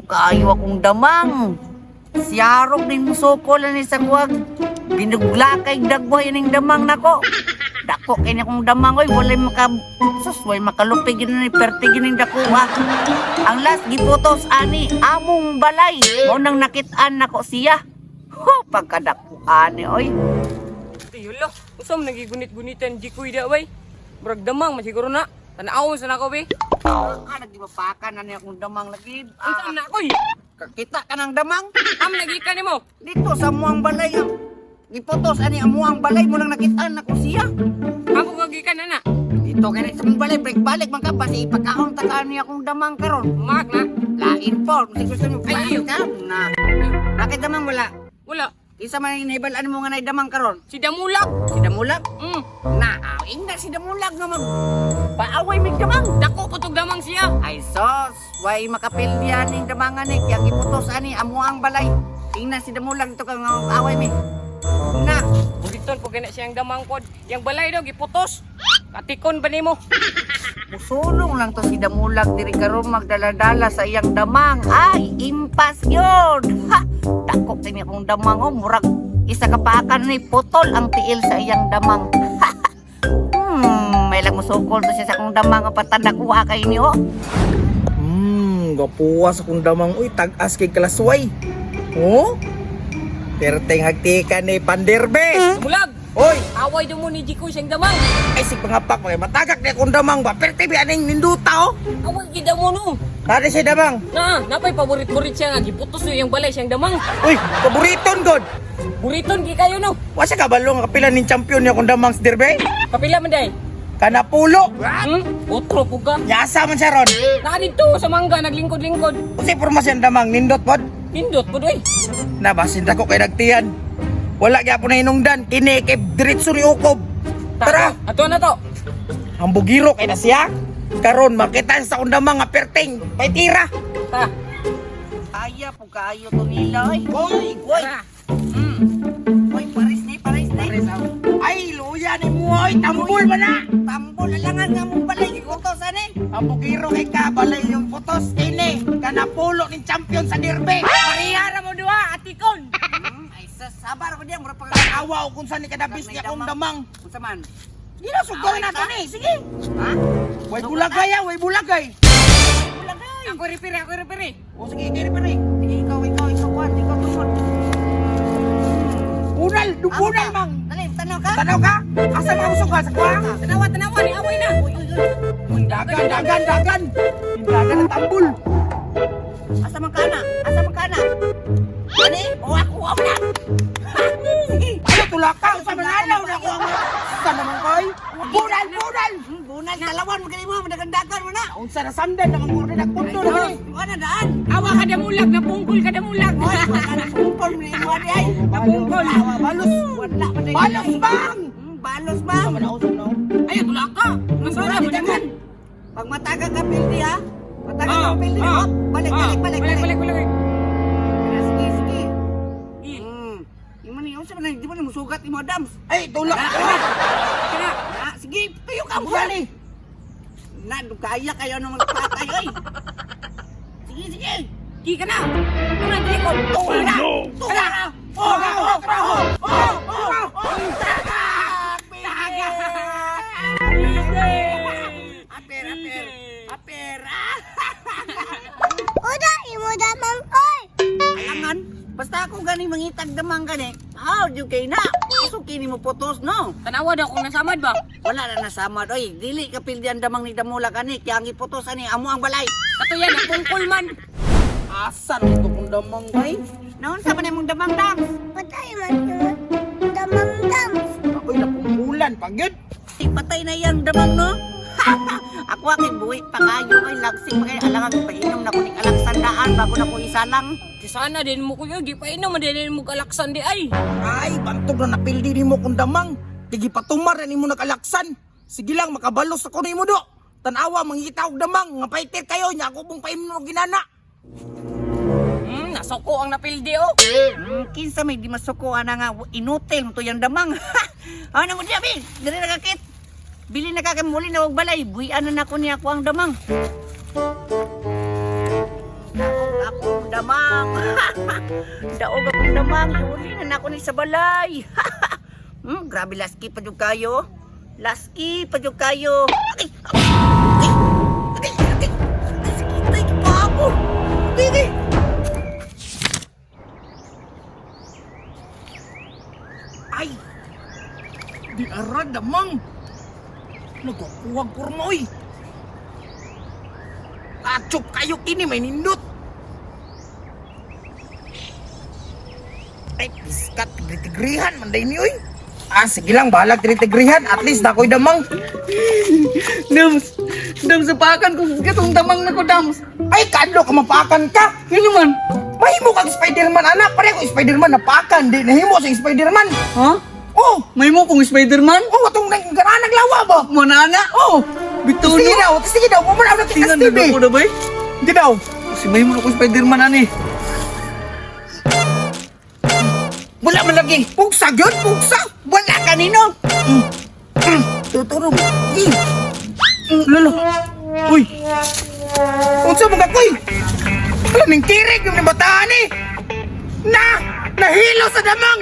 dako kaayo akong damang. Siyarok din musukol ni sa kuwag. Binuglakay dagway ning damang nako. Dako kini akong damang oy, walay susway makalupig gini ni perti gining dako ha. Ang last giputos ani among balay. Mo nang nakit-an nako siya. Pagkadako ani oy. Yulo, usam nagigunit-gunitan di kuy da bay. Murag damang masiguro na. Tanaawon sa nako be. Nagdimapakan na niya akong damang lagi. Unsa na koy? Kakita ka ng damang? Am nagikan nimo. Dito sa muang balay. Giputos ani amuang balay mo nang nakitaan nako siya. Ako gagikan na na. Dito kay sa mong balay break balik man ka basi ipagkaon ta ka niya akong damang karon. Mag na. Lain po, kasi gusto mo Ay, ka na. Bakit damang wala? Wala. Isa man hinibalan mo nga na damang karon. Si Damulak. Si Damulag? Mm. Inda si Damulag nga mag paaway mig damang. Dako putog damang siya. Ay sos, way makapildihan ning damangan ni kaya giputos ani amuang balay. Tingnan si Damulag to kang away mi. Na, Buliton po kina siyang damang pod. Yang balay daw giputos. Katikon ba nimo? musulong lang to si Damulag diri karon magdala-dala sa iyang damang. Ay, impas yun. Ha, dako kini akong damang oh, murag isa kapakan ni putol ang tiil sa iyang damang. May lang musukol to siya sa akong damang patanda kuha kay niyo. Gapuwas akong damang uy, tag-as kay kalasway. Oh? Perteng hagtika ni Panderbe. Damulag. Oy, Away daw mo ni Jikoy siyang damang. ay sig pangapak mo matagak ni akong damang ba. Perte bi aning ninduta oh. Away gida mo no. Kada siya damang. Na, napay paborit-borit siya nga giputos yung balay siyang damang. Uy, paboriton god. Buriton gi kayo no. Wa siya kabalo nga kapila ning champion ni akong damang sa Derbe. Kapila man day. Kana pulo. Otro po ka. Yasa man siya ron. Na dito sa mangga naglingkod-lingkod. Unsay pormasyon damang nindot pod. Pindot po doy. Nabasin ko kay nagtiyan. Wala gyapon na hinungdan. Kini kay diretso ni Ukob. Tara, Ato na to. ang bugiro kay na siya. Karon makita sa undamang nga perting. Pay tira. Ta. Aya po kaayo to nila oy. Oy, Oy. Oy, paris ni. ay luya ni mo oy, tambol ba na? Tambol alangan nga mong balay gikutos ani. Ang bugiro kay kabalay yung putos kini. Kanapulo ni champion sa Derbe. Parihara mo duha, atikon. Ay sabar ko diyan mura pa Awa o kung saan ni kadabis niya kong damang. unsa man? Di na sugawin nato ni. Sige. Ha? Way bulagay ah, way bulagay. Bulagay. Ako repere. O sige, kiri pa rin. Sige, ikaw kwan, ikaw tungkol. Bunal, dubunal mang. Dali, tanaw ka? Tanaw ka? Asa mga usok ka sa kuwang? Tanawa ni away na. Dagan. Dagan ang tambol. Asa man kana? Ani? O ako na. Ano tulaka? Sa manalaw na ko. Sa naman koy? Bunal. Bunal talawan magaling mo, madagandagan mo na. Unsa na sandan naman mo rin nagpunto na rin. Wala daan. Awa ka damulag, napungkol ka damulag. Kumpol mo mo ay. Napungkol. Balos. Wala pa din. Balos bang? Balos ba? Sama na usok no? Ay, tulak ka. Masala mo dagan. Pag mataga ka pildi ha. Mataga ka pildi. Balik. Balik. Sige. Iman ni unsa man di mo musugat imo dams. Ay, tulak ka. Kana. Sige, tuyo ka mo. Gali. Na kaya kayo naman patay oy. Sige. Ki ka na. Una dili ko. Tula. Aper. Udah, imo damang koy. Alangan, basta ako gani mangitag damang gani. How do kay na? Gusto kini mo putos no? Tanawa daw kung nasamad ba? Wala na nasamad oy. Dili ka pildian damang ni Damulag ani kaya ang iputos ani amo ang balay. Kato yan, napungkol man. Asan ito kung damang bay? Naon sa man imong damang dam? Patay man yun. Damang dam. Ako'y napungkulan. Pagyod. Patay na yang damang no? Ako aking buhi pa kayo kay lagsing pa kayo alangan painom na ko ning alaksandaan bago na ko isalang. Di sana din mo kuya, di pa ino madinin mo kalaksan di ay. Ay, bantog na napildi ni mo kung damang. Tigi patumar na ni mo nakalaksan. Sige lang, makabalos ako ni mo do. Tanawa, mangita og damang. Nga paitir kayo, niya ako pong paimno ginana. Nasuko ang napildi oh. Kinsa may di masuko ana nga inutil mo to yang damang. Ano mo diya bi? Diri nakakit. Bili na kakamuli na wag balay. Buhian na ko niya ako ang damang. Ako Daog akong damang, iuli na ako ni sa balay. Grabe laski pa jud kayo. Laski pa jud kayo. Ay! Sakitay ka pa ako. Dili. Ay! Di ara damang! Nagkukuwag kurmoy! Atchop kayo kini may nindot! Ay, piskat, tigri-tigrihan, manday niyo eh! Ah, sige lang, balag tigri-tigrihan, at least nako'y damang! Dams, sapakan ko katong damang na ko, Dams. Ay, kadlo ka mapakan ka! Yun naman. Mahimo kang Spider-Man, anak! Pare ko Spider-Man napakan, di nahimo sa Spider-Man! Ha? Oh! May mo kong Spider-Man? Oh, atong naglawa ba? Manana? Oh! Bitaw Sige no? daw, sige daw, pumunta ako Tingnan kita na TV! ko na ba eh? Hindi daw! Si may mo kong Spider-Man ani. Wala man lagi. Pugsa yun, pugsa. Wala kanino. Tuturog. Lalo. Uy, Unsa mo kakoy? Wala ning tirig yung nabataan eh. Nahilo sa damang.